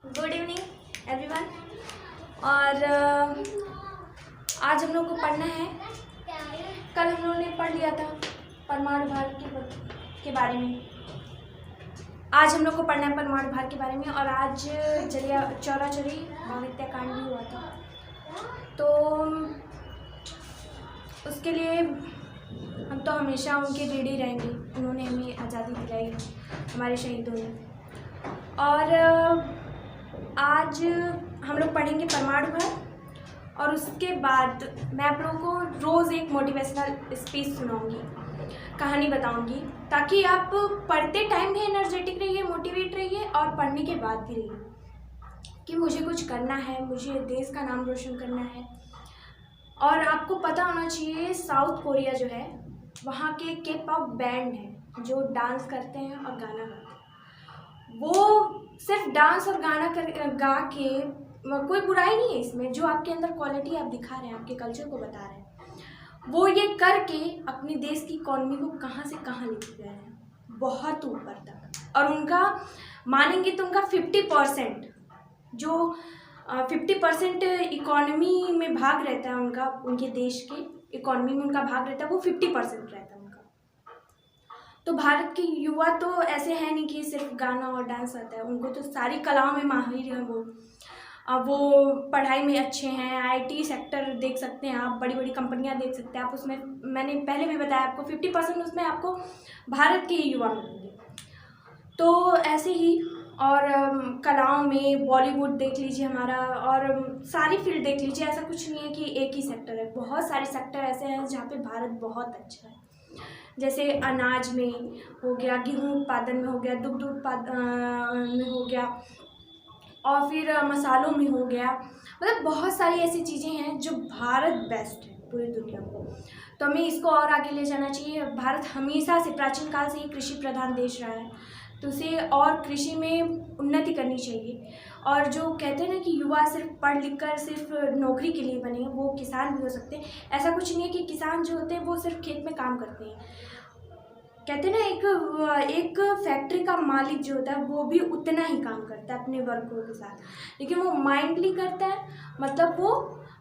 Good evening everyone. और आज हम लोग को पढ़ना है। कल हम लोगों ने पढ़ लिया था परमाणु भार के बारे में। आज हम लोग को पढ़ना है परमाणु भार के बारे में। और आज चौरा चौरी हत्याकांड भी हुआ था, तो उसके लिए हम तो हमेशा उनके ऋणी ही रहेंगे। उन्होंने हमें आज़ादी दिलाई, हमारे शहीदों ने। और आज हम लोग पढ़ेंगे परमाणु भार, और उसके बाद मैं आप लोगों को रोज़ एक मोटिवेशनल स्पीच सुनाऊंगी, कहानी बताऊंगी, ताकि आप पढ़ते टाइम भी एनर्जेटिक रहिए, मोटिवेट रहिए, और पढ़ने के बाद भी रहिए कि मुझे कुछ करना है, मुझे देश का नाम रोशन करना है। और आपको पता होना चाहिए, साउथ कोरिया जो है वहाँ के के-पॉप बैंड हैं जो डांस करते हैं और गाना गाते हैं। वो सिर्फ डांस और गाना गा के, कोई बुराई नहीं है इसमें, जो आपके अंदर क्वालिटी आप दिखा रहे हैं, आपके कल्चर को बता रहे हैं, वो ये करके अपने देश की इकॉनमी को कहाँ से कहाँ लेके गए हैं, बहुत ऊपर तक। और उनका मानेंगे तो उनका 50% जो 50% इकॉनमी में भाग रहता है उनका, उनके देश के इकॉनमी में उनका भाग रहता है, वो 50% रहता है उनका। तो भारत के युवा तो ऐसे हैं नहीं कि सिर्फ गाना और डांस आता है, उनको तो सारी कलाओं में माहिर हैं। वो पढ़ाई में अच्छे हैं। आईटी सेक्टर देख सकते हैं आप, बड़ी बड़ी कंपनियां देख सकते हैं आप, उसमें मैंने पहले भी बताया आपको 50% उसमें आपको भारत के युवा मिलेंगे। तो ऐसे ही, और कलाओं में बॉलीवुड देख लीजिए हमारा, और सारी फील्ड देख लीजिए। ऐसा कुछ नहीं है कि एक ही सेक्टर है, बहुत सारे सेक्टर ऐसे हैं जहाँ पे भारत बहुत अच्छा है। जैसे अनाज में हो गया, गेहूँ उत्पादन में हो गया, दुग्ध उत्पादन में हो गया, और फिर मसालों में हो गया। मतलब बहुत सारी ऐसी चीज़ें हैं जो भारत बेस्ट है पूरी दुनिया को। तो हमें इसको और आगे ले जाना चाहिए। भारत हमेशा से, प्राचीन काल से ही कृषि प्रधान देश रहा है, तो उसे और कृषि में उन्नति करनी चाहिए। और जो कहते हैं ना कि युवा सिर्फ पढ़ लिख कर सिर्फ नौकरी के लिए बने, वो किसान भी हो सकते हैं। ऐसा कुछ नहीं है कि किसान जो होते हैं वो सिर्फ खेत में काम करते हैं। कहते हैं ना, एक फैक्ट्री का मालिक जो होता है वो भी उतना ही काम करता है अपने वर्करों के साथ, लेकिन वो माइंडली करता है, मतलब वो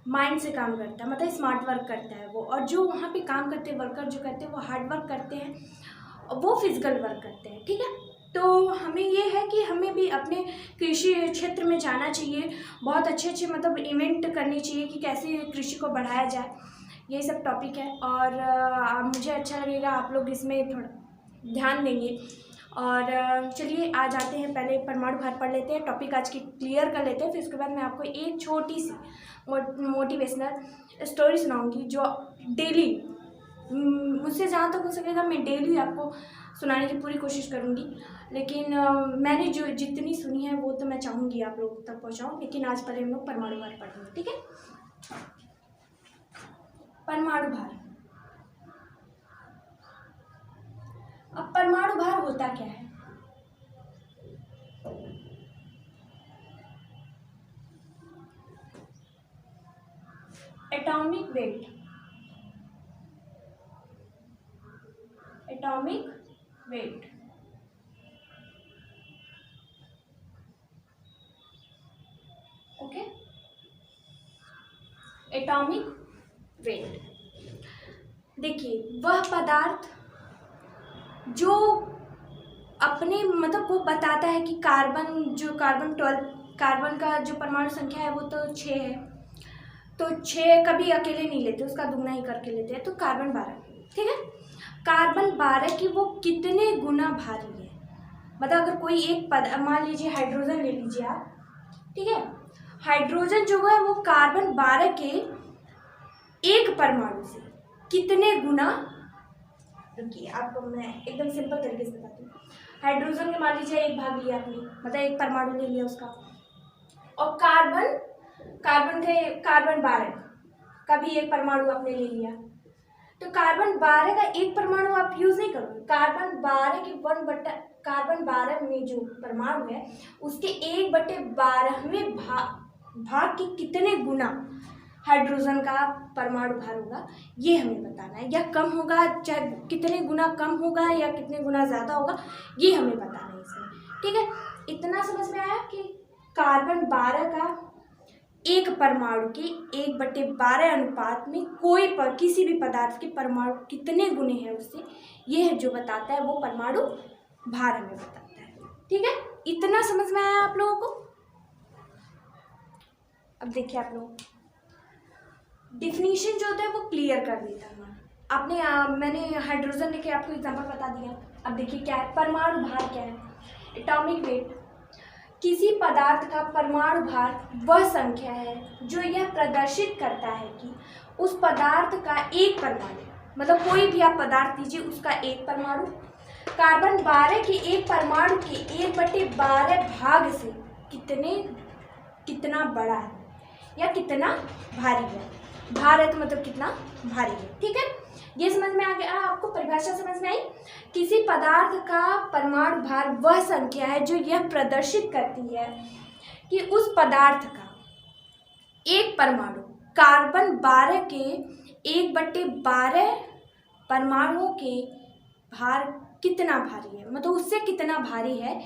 माइंड से काम करता है, मतलब स्मार्ट वर्क करता है वो। और जो वहाँ पे काम करते हैं वर्कर जो करते हैं वो हार्ड वर्क करते हैं, वो फिजिकल वर्क करते हैं। ठीक है, तो हमें ये है कि हमें भी अपने कृषि क्षेत्र में जाना चाहिए, बहुत अच्छे अच्छे मतलब इवेंट करने चाहिए कि कैसे कृषि को बढ़ाया जाए। यही सब टॉपिक है, और मुझे अच्छा लगेगा आप लोग इसमें थोड़ा ध्यान देंगे। और चलिए आज आते हैं, पहले परमाणु भार पढ़ लेते हैं, टॉपिक आज की क्लियर कर लेते हैं, फिर उसके बाद मैं आपको एक छोटी सी मोटिवेशनल स्टोरी सुनाऊंगी जो डेली, मुझसे जहाँ तक हो सकेगा मैं डेली आपको सुनाने की पूरी कोशिश करूँगी। लेकिन मैंने जो जितनी सुनी है वो तो मैं चाहूँगी आप लोगों तक पहुँचाऊँ। लेकिन आज पहले हम लोग परमाणु भार पढ़ेंगे, ठीक है। परमाणु भार। अब परमाणु भार होता क्या है? Atomic weight, atomic weight, okay, atomic weight. देखिए, वह पदार्थ जो अपने मतलब वो बताता है कि कार्बन 12, कार्बन का जो परमाणु संख्या है वो तो 6 है, तो 6 कभी अकेले नहीं लेते, उसका दुगना ही करके लेते हैं, तो कार्बन 12, ठीक है। कार्बन 12 की वो कितने गुना भारी है, मतलब अगर कोई एक पद, मान लीजिए हाइड्रोजन ले लीजिए आप, ठीक है। हाइड्रोजन जो है वो कार्बन 12 के एक परमाणु से कितने गुना, रुकिए आपको मैं एकदम सिंपल तरीके से बताती हूँ। हाइड्रोजन के मान लीजिए एक भाग लिया आपने, मतलब एक परमाणु ले लिया उसका, और कार्बन 12 का भी एक परमाणु आपने ले लिया, तो कार्बन 12 का एक परमाणु आप यूज नहीं करोगे। कार्बन 12 के कार्बन 12 में जो परमाणु है उसके 1/12वें भाग के कितने गुना हाइड्रोजन का परमाणु भार होगा, ये हमें बताना है। या कम होगा, चाहे कितने गुना कम होगा या कितने गुना ज़्यादा होगा, ये हमें बताना है इसमें, ठीक है। इतना समझ में आया कि कार्बन 12 का एक परमाणु के 1/12 अनुपात में किसी भी पदार्थ के परमाणु कितने गुने हैं उससे, ये है जो बताता है, वो परमाणु भार हमें बताता है। ठीक है, इतना समझ में आया आप लोगों को। अब देखिए आप लोग, डिफिनीशन जो होता है वो क्लियर कर देता है आपने। मैंने हाइड्रोजन लेके आपको एग्जांपल बता दिया। अब देखिए क्या है, परमाणु भार क्या है, एटॉमिक वेट। किसी पदार्थ का परमाणु भार वह संख्या है जो यह प्रदर्शित करता है कि उस पदार्थ का एक परमाणु, मतलब कोई भी आप पदार्थ लीजिए उसका एक परमाणु कार्बन 12 के एक परमाणु के 1/12 भाग से कितना बड़ा है या कितना भारी है। भार है तो मतलब कितना भारी है। ठीक है, ये समझ में आ गया आपको, परिभाषा समझ में आई। किसी पदार्थ का परमाणु भार वह संख्या है जो यह प्रदर्शित करती है कि उस पदार्थ का एक परमाणु कार्बन 12 के 1/12 परमाणुओं के भार कितना भारी है, मतलब उससे कितना भारी है,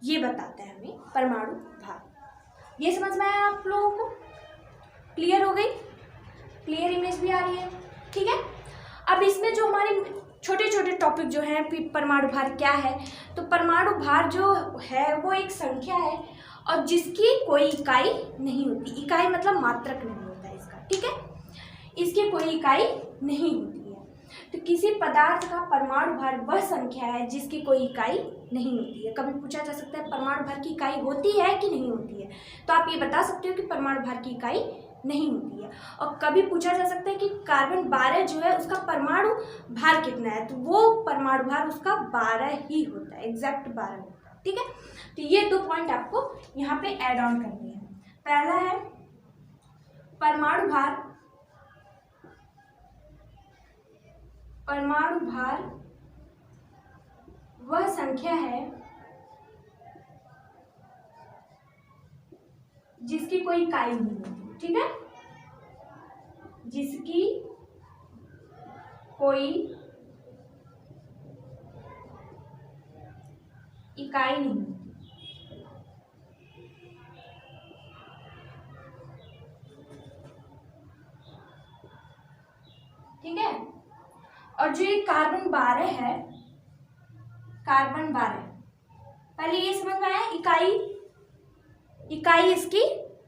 ये बताता है हमें परमाणु भार। ये समझ में आया आप लोगों को, क्लियर हो गई, क्लियर इमेज भी आ रही है। ठीक है, अब इसमें जो हमारे छोटे छोटे टॉपिक जो हैं, परमाणु भार क्या है, तो परमाणु भार जो है वो एक संख्या है और जिसकी कोई इकाई नहीं होती। इकाई मतलब मात्रक नहीं होता है इसका। ठीक है, इसकी कोई इकाई नहीं होती है। तो किसी पदार्थ का परमाणु भार वह संख्या है जिसकी कोई इकाई नहीं होती है। कभी पूछा जा सकता है परमाणु भार की इकाई होती है कि नहीं होती है, तो आप ये बता सकते हो कि परमाणु भार की इकाई नहीं होती है। और कभी पूछा जा सकता है कि कार्बन 12 जो है उसका परमाणु भार कितना है, तो वो परमाणु भार उसका 12 ही होता है, एग्जैक्ट 12 होता है। ठीक है, तो ये 2 पॉइंट आपको यहाँ पे ऐड ऑन करनी है। पहला है परमाणु भार वह संख्या है जिसकी कोई इकाई नहीं होती। ठीक है, जिसकी कोई इकाई नहीं होती। ठीक है, और जो ये कार्बन 12 है, कार्बन 12 पहले ये समझ में आया, इकाई इसकी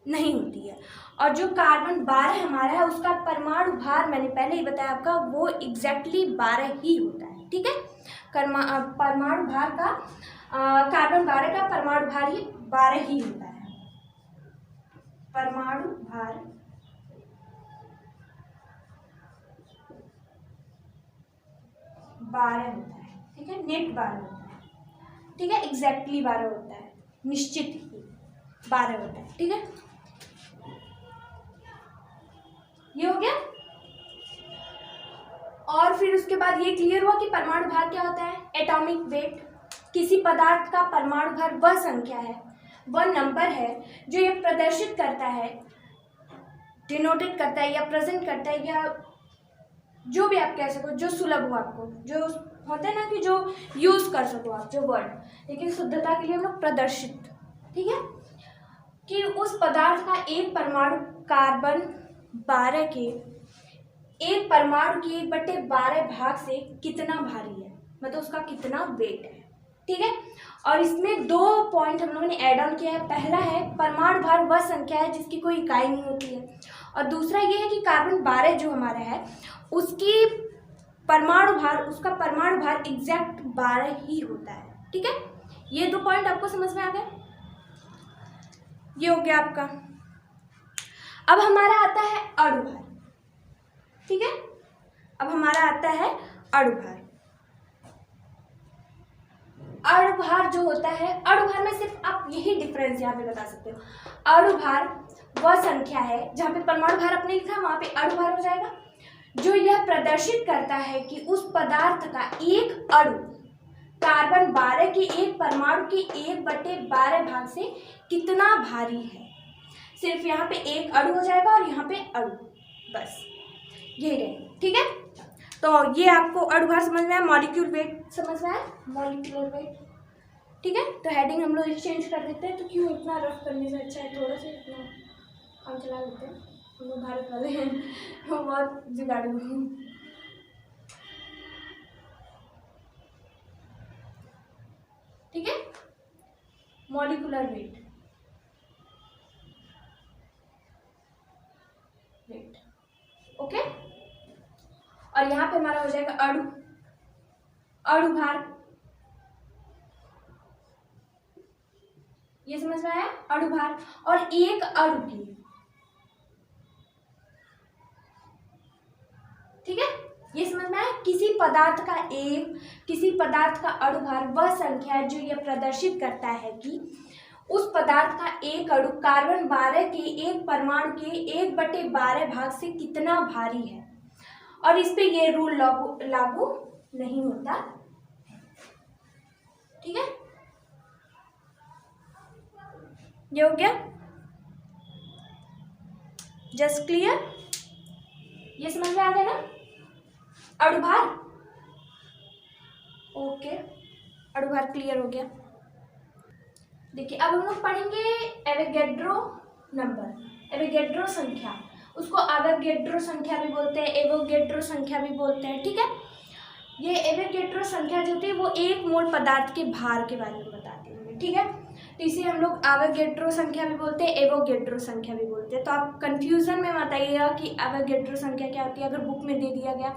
नहीं होती है। और जो कार्बन 12 हमारा है उसका परमाणु भार मैंने पहले ही बताया आपका, वो एग्जैक्टली 12 ही होता है। ठीक है, परमाणु भार का कार्बन 12 का परमाणु भार ही 12 ही होता है। परमाणु भार 12 होता है। ठीक है, नेट 12 होता है। ठीक है, एग्जैक्टली 12 होता है, निश्चित ही 12 होता है। ठीक है, ये हो गया। और फिर उसके बाद ये क्लियर हुआ कि परमाणु भार क्या होता है, एटॉमिक वेट। किसी पदार्थ का परमाणु भार वह संख्या है, वह नंबर है जो ये प्रदर्शित करता है, डिनोटेट करता है या प्रेजेंट करता है, या जो भी आप कह सको, जो सुलभ हो आपको, जो होता है ना कि जो यूज कर सको आप, जो वर्ड, लेकिन शुद्धता के लिए हम लोग प्रदर्शित। ठीक है, कि उस पदार्थ का एक परमाणु कार्बन 12 के एक परमाणु के 1/12 भाग से कितना भारी है, मतलब उसका कितना वेट है। ठीक है, और इसमें 2 पॉइंट हम लोगों ने ऐड ऑन किया है। पहला है परमाणु भार वह संख्या है जिसकी कोई इकाई नहीं होती है, और दूसरा ये है कि कार्बन 12 जो हमारा है उसकी उसका परमाणु भार एग्जैक्ट 12 ही होता है। ठीक है, ये 2 पॉइंट आपको समझ में आ गए। ये हो गया आपका। अब हमारा आता है अणु भार। ठीक है, अब हमारा आता है अणु भार। अणु भार जो होता है, अणु भार में सिर्फ आप यही डिफरेंस यहाँ पे बता सकते हो। अणु भार वह संख्या है, जहाँ पे परमाणु भार अपने लिखा वहां पे अणु भार हो जाएगा, जो यह प्रदर्शित करता है कि उस पदार्थ का एक अणु कार्बन 12 के एक परमाणु के 1/12 भाग से कितना भारी है। सिर्फ यहाँ पे एक अणु हो जाएगा और यहाँ पे अणु, बस यही रहेगा। ठीक है, तो ये आपको अणु भार समझ में आया। मॉलिक्यूल वेट समझ में आया, मॉलिक्यूलर वेट। ठीक है, तो हेडिंग हम लोग चेंज कर देते हैं। तो क्यों इतना रफ करने से अच्छा है थोड़ा सा इतना काम चला लेते हैं। हम लोग भारत वाले हैं, वो बहुत जुगाड़ू हैं। ठीक है, मॉलिकुलर वेट, ओके। और यहाँ पे हमारा हो जाएगा अणु, अणु भार, ये समझ में आया, अणु भार। और एक अणु की, ठीक है, ये समझ में आया, किसी पदार्थ का अणु भार वह संख्या है जो यह प्रदर्शित करता है कि उस पदार्थ का एक अणु कार्बन 12 के एक परमाणु के 1/12 भाग से कितना भारी है। और इस पे ये रूल लागू नहीं होता, ठीक है। ये हो गया, जस्ट क्लियर, ये समझ में आ गया ना, अणुभार, ओके, अणुभार क्लियर हो गया। देखिए अब हम लोग पढ़ेंगे एवोगैड्रो नंबर, एवोगैड्रो संख्या, उसको एवोगैड्रो संख्या भी बोलते हैं, एवोगैड्रो संख्या भी बोलते हैं, ठीक है। ये एवोगैड्रो संख्या जो होती है वो एक मोल पदार्थ के भार के बारे में बताती है, ठीक है। तो इसे हम लोग एवोगैड्रो संख्या भी बोलते हैं, एवोगैड्रो संख्या भी बोलते हैं। तो आप कंफ्यूजन में मत आइएगा कि एवोगैड्रो संख्या क्या होती है। अगर बुक में दे दिया गया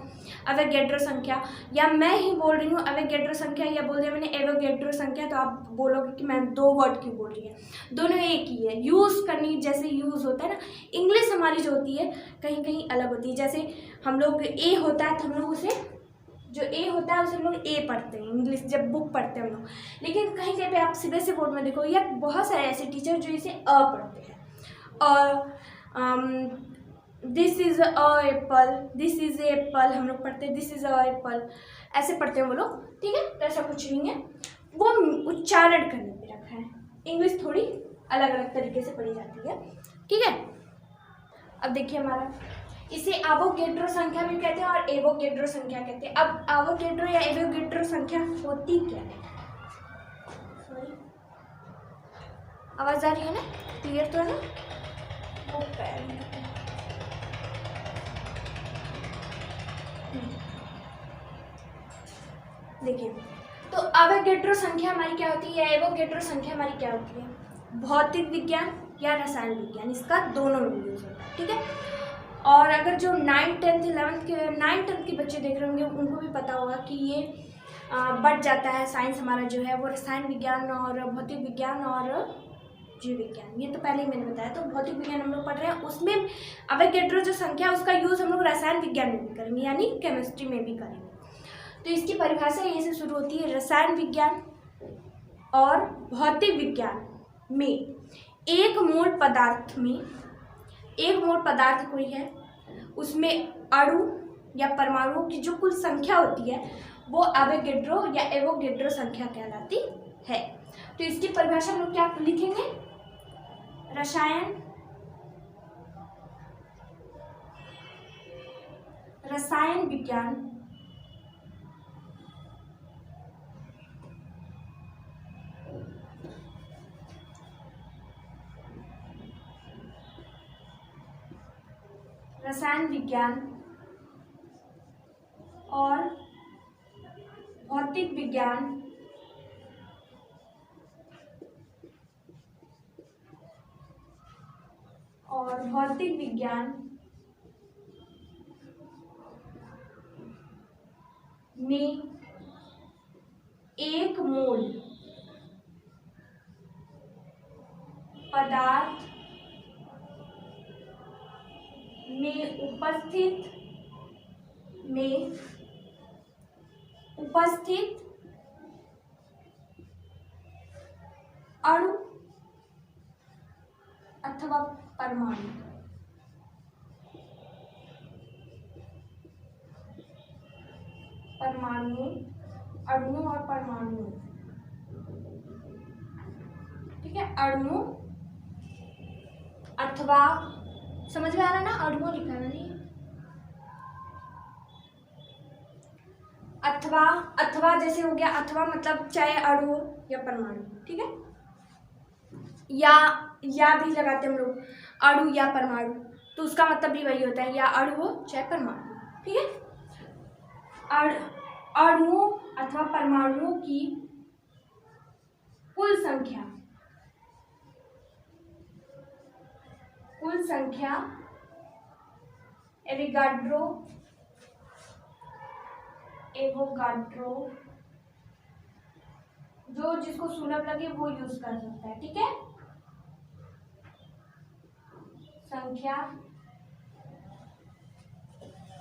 एवोगैड्रो संख्या, या मैं ही बोल रही हूँ एवोगैड्रो संख्या, या बोल दिया मैंने एवोगैड्रो संख्या, तो आप बोलोगे कि मैम 2 वर्ड क्यों बोल रही है, दोनों एक ही है। यूज़ करनी जैसे यूज़ होता है ना, इंग्लिश हमारी जो होती है कहीं कहीं अलग होती है। जैसे हम लोग ए होता है तो हम लोग उसे, जो ए होता है उसे हम लोग ए पढ़ते हैं इंग्लिश जब बुक पढ़ते हैं हम लोग, लेकिन कहीं कहीं पे आप सीबीएसई बोर्ड में देखो या बहुत सारे ऐसे टीचर जो इसे अ पढ़ते हैं, और this is a Apple, this is a Apple हम लोग पढ़ते हैं, दिस इज़ अ एप्पल, ऐसे पढ़ते हैं वो लोग, ठीक है। तो ऐसा कुछ नहीं है, वो उच्चारण करने पे रखा है। इंग्लिश थोड़ी अलग अलग तरीके से पढ़ी जाती है, ठीक है। अब देखिए हमारा, इसे एवोगैड्रो संख्या भी कहते हैं और एवोगैड्रो संख्या कहते हैं। अब एवोगैड्रो या एवोगैड्रो संख्या होती क्या है, सॉरी आवाज आ रही है ना, क्लियर तो है ना, देखिए तो एवोगैड्रो संख्या हमारी क्या होती है, एवोगैड्रो संख्या हमारी क्या होती है, भौतिक विज्ञान या रसायन विज्ञान, इसका दोनों में यूज होता है, ठीक है। और अगर जो 9th 10th 11th के 9th 10th के बच्चे देख रहे होंगे उनको भी पता होगा कि ये बढ़ जाता है साइंस हमारा जो है वो रसायन विज्ञान और भौतिक विज्ञान और जीव विज्ञान, ये तो पहले ही मैंने बताया। तो भौतिक विज्ञान हम लोग पढ़ रहे हैं, उसमें एवोगैड्रो जो संख्या उसका यूज़ हम लोग रसायन विज्ञान में भी करेंगे, यानी केमिस्ट्री में भी करेंगे। तो इसकी परिभाषा ये से शुरू होती है, रसायन विज्ञान और भौतिक विज्ञान में एक मोल पदार्थ में, एक मोल पदार्थ कोई है उसमें अणु या परमाणुओं की जो कुल संख्या होती है वो एवोगैड्रो या एवोगैड्रो संख्या कहलाती है। तो इसकी परिभाषा हम लोग क्या लिखेंगे, रसायन विज्ञान और भौतिक विज्ञान में एक मोल पदार्थ में उपस्थित अणु अथवा परमाणु, अणुओं और परमाणुओं, ठीक है। अणुओं अथवा, समझ में आ रहा है ना, अणुओं लिखा है नहीं, अथवा, अथवा जैसे हो गया, अथवा मतलब चाहे अणु हो या परमाणु, ठीक है। या भी लगाते हम लोग, अणु या परमाणु, तो उसका मतलब भी वही होता है, या अणु हो चाहे परमाणु, ठीक है। अणुओं अथवा परमाणुओं की कुल संख्या एवोगाड्रो जो जिसको सुलभ लगे वो यूज कर सकता है, ठीक है।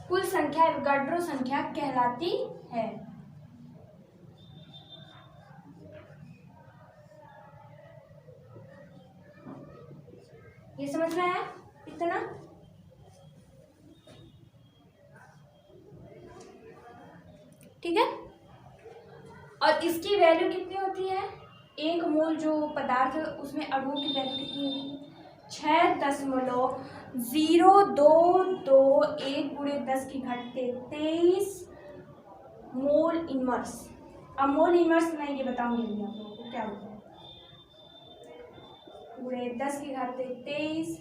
कुल संख्या एवोगाड्रो संख्या कहलाती है। ये समझ में आया इतना? ठीक है। और इसकी वैल्यू कितनी होती है? 1 मोल जो पदार्थ है उसमें अणुओं की वैल्यू कितनी होती है? 6.0221 × 10⁻23 मोल इनवर्स। अब मोल इनवर्स मैं ये बताऊंगी आप लोगों को क्या होता है। पूरे 10⁻23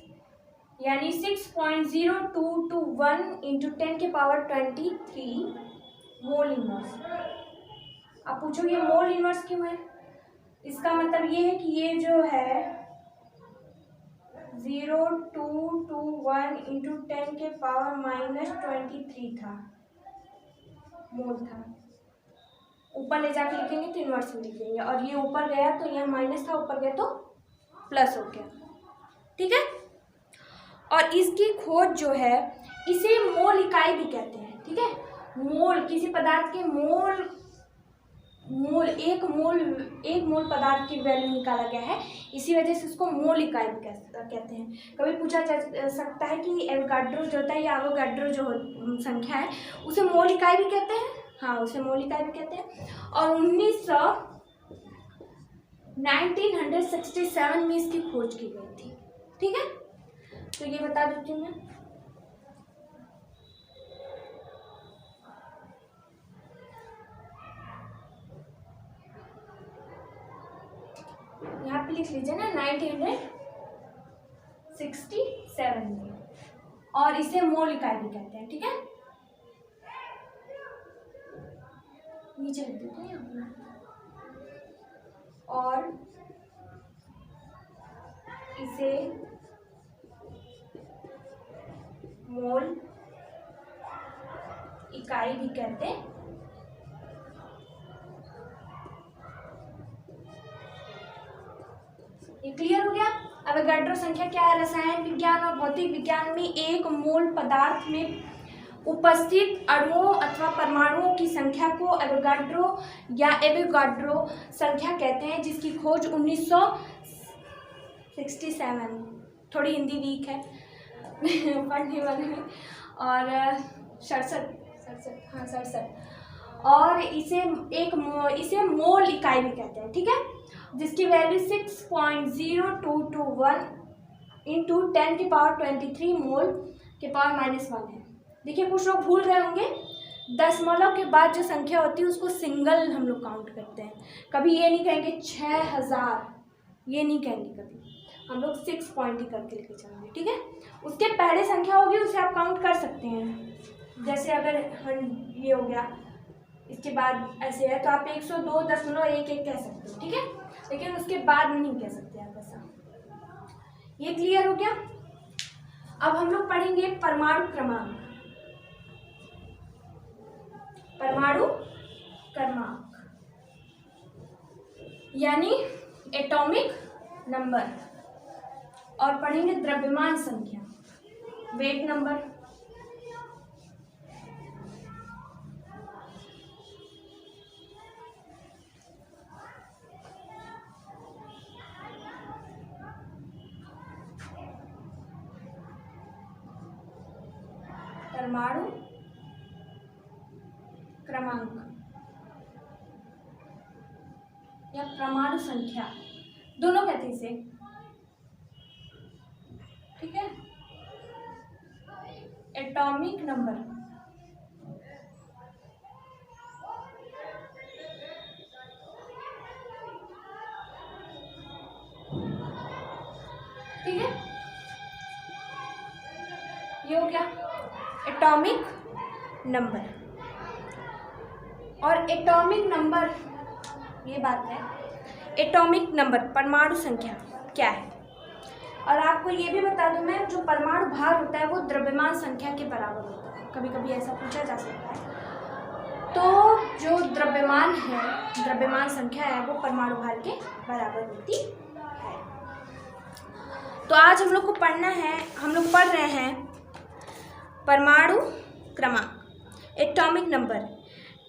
यानी 6.0221 × 10⁻23 मोल इनवर्स। अब पूछोगे मोल इनवर्स क्यों है? इसका मतलब ये है कि ये जो है 0.221 × 10⁻23 था, मोल था। ऊपर ले जाके लिखेंगे तो इनवर्स में लिखेंगे, और ये ऊपर गया तो यहाँ माइनस था, ऊपर गया तो प्लस हो गया, ठीक है। और इसकी खोज जो है, इसे मोल इकाई भी कहते हैं, ठीक है। मोल किसी पदार्थ के एक मोल पदार्थ की वैल्यू निकाला गया है, इसी वजह से उसको मोल इकाई भी कहते हैं। कभी पूछा जा सकता है कि एवोगाड्रो जो होता है या एवोगाड्रो जो संख्या है उसे मोल इकाई भी कहते हैं। हाँ, उसे मोल इकाई भी कहते हैं। और 1967 में इसकी खोज की गई थी, ठीक है। तो ये बता देती हूँ मैं। यहाँ पे लिख लीजिए ना 1967 में, और इसे मोल इकाई भी कहते हैं, ठीक है। नीचे लिख देते हैं और इसे मोल इकाई भी कहते हैं। ये क्लियर हो गया? एवोगाड्रो संख्या क्या है? रसायन विज्ञान और भौतिक विज्ञान में एक मोल पदार्थ में उपस्थित अणुओं अथवा परमाणुओं की संख्या को एवोगाड्रो संख्या कहते हैं, जिसकी खोज 1967, थोड़ी हिंदी वीक है पढ़ने वाले में, और 67 और इसे मोल इकाई भी कहते हैं, ठीक है, जिसकी वैल्यू 6.0221 × 10⁻23 मोल के पावर -1 है। देखिए कुछ लोग भूल रहे होंगे, दशमलव के बाद जो संख्या होती है उसको सिंगल हम लोग काउंट करते हैं। कभी ये नहीं कहेंगे 6000, ये नहीं कहेंगे, कभी हम लोग 6 पॉइंट ही करके लेके चलेंगे, ठीक है। उसके पहले संख्या होगी उसे आप काउंट कर सकते हैं, जैसे अगर ये हो गया, इसके बाद ऐसे है तो आप 102.11 कह सकते हो, ठीक है, लेकिन उसके बाद नहीं कह सकते आप ऐसा। ये क्लियर हो गया? अब हम लोग पढ़ेंगे परमाणु क्रमांक। यानी एटॉमिक नंबर, और पढ़ेंगे द्रव्यमान संख्या, वेट नंबर। परमाणु क्रमांक या परमाणु संख्या दोनों कहते हैं इसे, ठीक है। एटॉमिक नंबर ये हो गया एटॉमिक नंबर। और एटॉमिक नंबर, ये बात है, एटॉमिक नंबर परमाणु संख्या क्या है। और आपको ये भी बता दूं मैं, जो परमाणु भार होता है वो द्रव्यमान संख्या के बराबर होता है, कभी कभी ऐसा पूछा जा सकता है। तो जो द्रव्यमान है, द्रव्यमान संख्या है, वो परमाणु भार के बराबर होती है। तो आज हम लोग को पढ़ना है, हम लोग पढ़ रहे हैं परमाणु क्रमांक, एटॉमिक नंबर।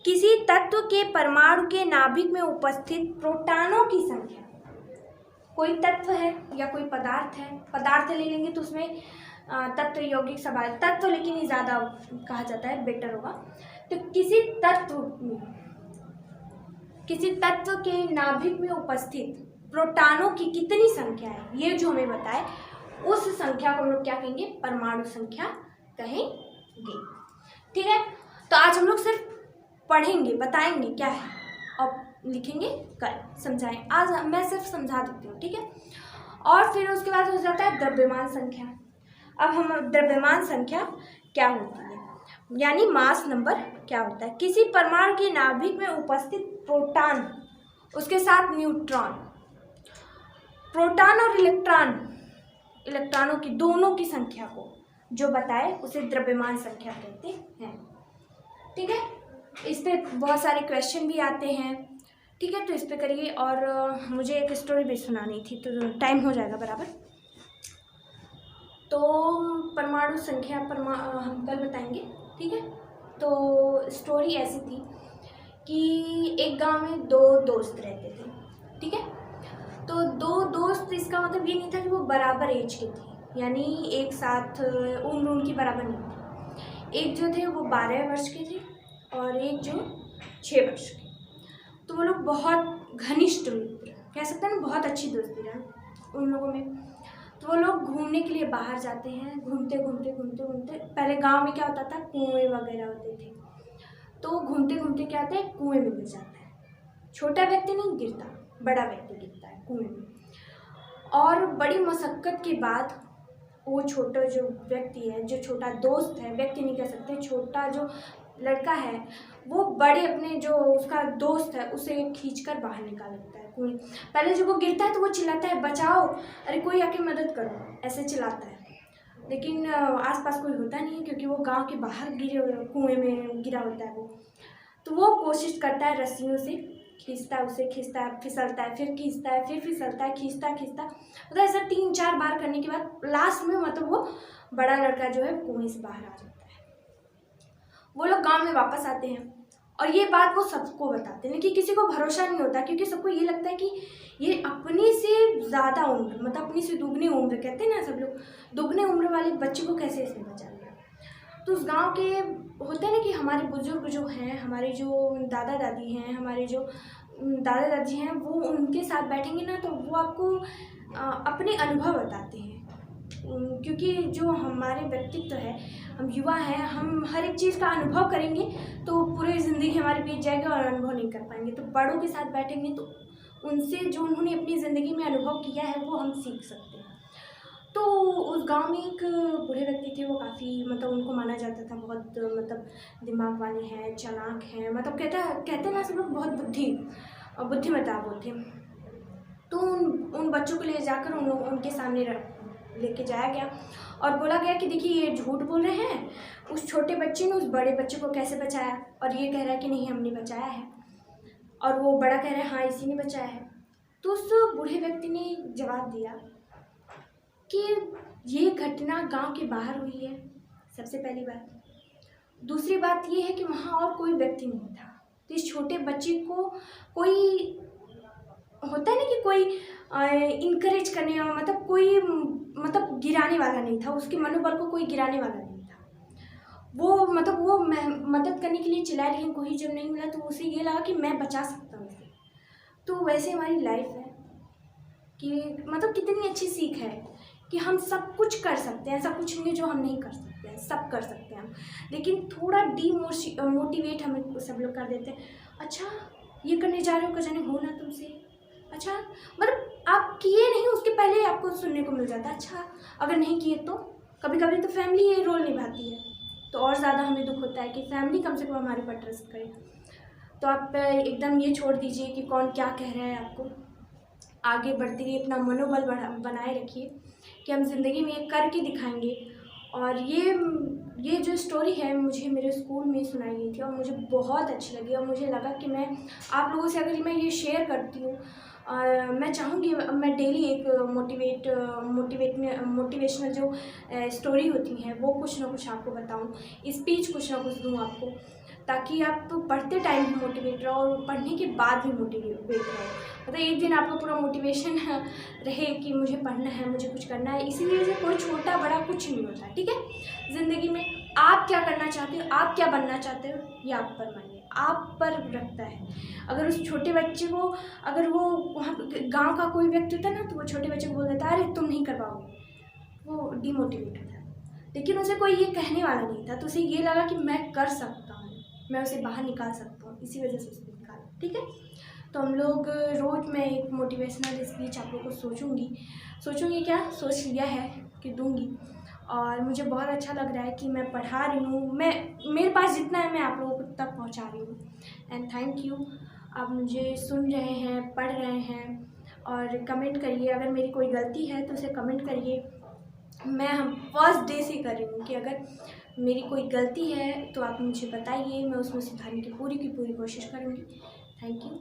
किसी तत्व के परमाणु के नाभिक में उपस्थित प्रोटॉनों की संख्या। कोई तत्व है या कोई पदार्थ है, पदार्थ ले लेंगे तो उसमें तत्व यौगिक सवाल तत्व, लेकिन ये ज़्यादा कहा जाता है, बेटर होगा। तो किसी तत्व के नाभिक में उपस्थित प्रोटॉनों की कितनी संख्या है, ये जो हमें बताए, उस संख्या को हम लोग क्या कहेंगे, परमाणु संख्या कहेंगे। ठीक है, तो आज हम लोग सिर्फ पढ़ेंगे, बताएंगे क्या है और लिखेंगे कल, समझाएं। आज मैं सिर्फ समझा देती हूँ, ठीक है। और फिर उसके बाद हो जाता है द्रव्यमान संख्या। अब हम द्रव्यमान संख्या क्या होती है, यानी मास नंबर क्या होता है। किसी परमाणु के नाभिक में उपस्थित प्रोटॉन, उसके साथ न्यूट्रॉन, प्रोटॉन और इलेक्ट्रॉनों की दोनों की संख्या को जो बताए उसे द्रव्यमान संख्या कहते हैं। ठीक है, इस पे बहुत सारे क्वेश्चन भी आते हैं। ठीक है, तो इस पे करिए। और मुझे एक स्टोरी भी सुनानी थी, तो टाइम हो जाएगा बराबर। तो परमाणु संख्या हम कल बताएंगे, ठीक है। तो स्टोरी ऐसी थी कि एक गांव में दो दोस्त रहते थे, ठीक है। तो दो दोस्त, इसका मतलब ये नहीं था कि वो बराबर एज के थे, यानी एक साथ उम्र उनकी बराबर नहीं थी। एक जो थे वो 12 वर्ष के थे और एक जो 6 वर्ष के। तो वो लोग बहुत घनिष्ठ मित्र, कह सकते हैं ना, बहुत अच्छी दोस्ती रहा उन लोगों में। तो वो लोग घूमने के लिए बाहर जाते हैं, घूमते घूमते पहले गांव में क्या होता था, कुएं वगैरह होते थे। तो घूमते घूमते क्या होता है, कुएं में गिर जाता है। छोटा व्यक्ति नहीं गिरता, बड़ा व्यक्ति गिरता है कुएं में। और बड़ी मशक्क़त के बाद वो छोटा जो व्यक्ति है, जो छोटा दोस्त है, व्यक्ति नहीं कह सकते, छोटा जो लड़का है, वो बड़े अपने जो उसका दोस्त है उसे खींचकर बाहर निकाल लेता है कुएं। पहले जब वो गिरता है तो वो चिल्लाता है, बचाओ, अरे कोई आके मदद करो, ऐसे चिल्लाता है। लेकिन आसपास कोई होता नहीं है, क्योंकि वो गांव के बाहर कुएं में गिरा होता है वो। तो वो कोशिश करता है, रस्सियों से खींचता है, उसे खींचता है, फिसलता है, फिर खींचता है, फिर फिसलता है, खींचता मतलब ऐसा 3-4 बार करने के बाद लास्ट में मतलब वो बड़ा लड़का जो है कुएं से बाहर आ जाता है। वो लोग गांव में वापस आते हैं और ये बात वो सबको बताते हैं, लेकिन किसी को भरोसा नहीं होता, क्योंकि सबको ये लगता है कि ये अपने से ज़्यादा उम्र, मतलब अपनी से दुगनी उम्र, कहते हैं ना सब लोग, दुगने उम्र वाले बच्चे को कैसे इसने बचा लिया। तो उस गांव के होते हैं ना कि हमारे बुजुर्ग जो हैं, हमारे जो दादा दादी हैं, हमारे जो दादा दादी हैं, वो उनके साथ बैठेंगे ना तो वो आपको अपने अनुभव बताते हैं। क्योंकि जो हमारे व्यक्तित्व है, हम युवा हैं, हम हर एक चीज़ का अनुभव करेंगे तो पूरी ज़िंदगी हमारी बीत जाएगी और अनुभव नहीं कर पाएंगे। तो बड़ों के साथ बैठेंगे तो उनसे जो उन्होंने अपनी ज़िंदगी में अनुभव किया है वो हम सीख सकते हैं। तो उस गांव में एक बूढ़े व्यक्ति थे, वो काफ़ी मतलब उनको माना जाता था बहुत मतलब दिमाग वाले हैं, चालाक हैं, मतलब कहते ना सब लोग बहुत बुद्धिमता वो थे। तो उन बच्चों को ले जाकर उनके सामने लेके जाया गया और बोला गया कि देखिए ये झूठ बोल रहे हैं, उस छोटे बच्चे ने उस बड़े बच्चे को कैसे बचाया, और ये कह रहा है कि नहीं हमने बचाया है, और वो बड़ा कह रहा है हाँ इसी ने बचाया है। तो उस बूढ़े व्यक्ति ने जवाब दिया कि ये घटना गांव के बाहर हुई है, सबसे पहली बात। दूसरी बात ये है कि वहाँ और कोई व्यक्ति नहीं था। तो इस छोटे बच्चे को कोई होता है ना कि कोई इनकरेज करने वाला, मतलब कोई मतलब गिराने वाला नहीं था, उसके मनोबल को कोई गिराने वाला नहीं था। वो मतलब वो मदद करने के लिए चिल्लाया, लेकिन कोई जब नहीं मिला तो उसे ये लगा कि मैं बचा सकता हूँ उसे। तो वैसे हमारी लाइफ है कि मतलब कितनी अच्छी सीख है कि हम सब कुछ कर सकते हैं, ऐसा कुछ नहीं जो हम नहीं कर सकते हैं, सब कर सकते हैं हम। लेकिन थोड़ा मोटिवेट हमें सब लोग कर देते हैं, अच्छा ये करने जा रहे हो, जाने हो ना तुमसे, अच्छा मतलब आप किए नहीं, उसके पहले आपको सुनने को मिल जाता है, अच्छा अगर नहीं किए तो कभी कभी तो फैमिली ये रोल निभाती है, तो और ज़्यादा हमें दुख होता है कि फैमिली कम से कम हमारे पर ट्रस्ट करे। तो आप एकदम ये छोड़ दीजिए कि कौन क्या कह रहा है आपको, आगे बढ़ते रहिए, अपना मनोबल बनाए रखिए कि हम ज़िंदगी में ये करके दिखाएंगे। और ये जो स्टोरी है मुझे मेरे स्कूल में सुनाई गई थी और मुझे बहुत अच्छी लगी, और मुझे लगा कि मैं आप लोगों से अगर मैं ये शेयर करती हूँ, और मैं चाहूँगी मैं डेली एक मोटिवेशनल जो स्टोरी होती हैं वो कुछ ना कुछ आपको बताऊँ, स्पीच कुछ ना कुछ दूँ आपको, ताकि आप पढ़ते टाइम भी मोटिवेट रहो और पढ़ने के बाद भी मोटिवेट रहो। मतलब एक दिन आपको पूरा मोटिवेशन रहे कि मुझे पढ़ना है, मुझे कुछ करना है। इसीलिए से कोई छोटा बड़ा कुछ नहीं होता है, ठीक है। ज़िंदगी में आप क्या करना चाहते हो, आप क्या बनना चाहते हो, ये आप पर मानिए, आप पर रखता है। अगर उस छोटे बच्चे को, अगर वो वहाँ गाँव का कोई व्यक्ति होता है ना, तो वो छोटे बच्चे को बोल देता है अरे तुम नहीं कर पाओगे, वो डिमोटिवेट होता है। लेकिन उसे कोई ये कहने वाला नहीं था, तो उसे ये लगा कि मैं कर सकता हूँ, मैं उसे बाहर निकाल सकता हूँ, इसी वजह से उसने निकाला, ठीक है। तो हम लोग रोज़ मैं एक मोटिवेशनल स्पीच आप लोगों को सोचूंगी क्या सोच लिया है कि दूंगी। और मुझे बहुत अच्छा लग रहा है कि मैं पढ़ा रही हूँ, मेरे पास जितना है मैं आप लोगों को तक पहुँचा रही हूँ। एंड थैंक यू, आप मुझे सुन रहे हैं, पढ़ रहे हैं। और कमेंट करिए, अगर मेरी कोई गलती है तो उसे कमेंट करिए। मैं हम फर्स्ट डे से कर रही हूँ कि अगर मेरी कोई गलती है तो आप मुझे बताइए, मैं उसमें सुधारने की पूरी कोशिश करूँगी। Thank you.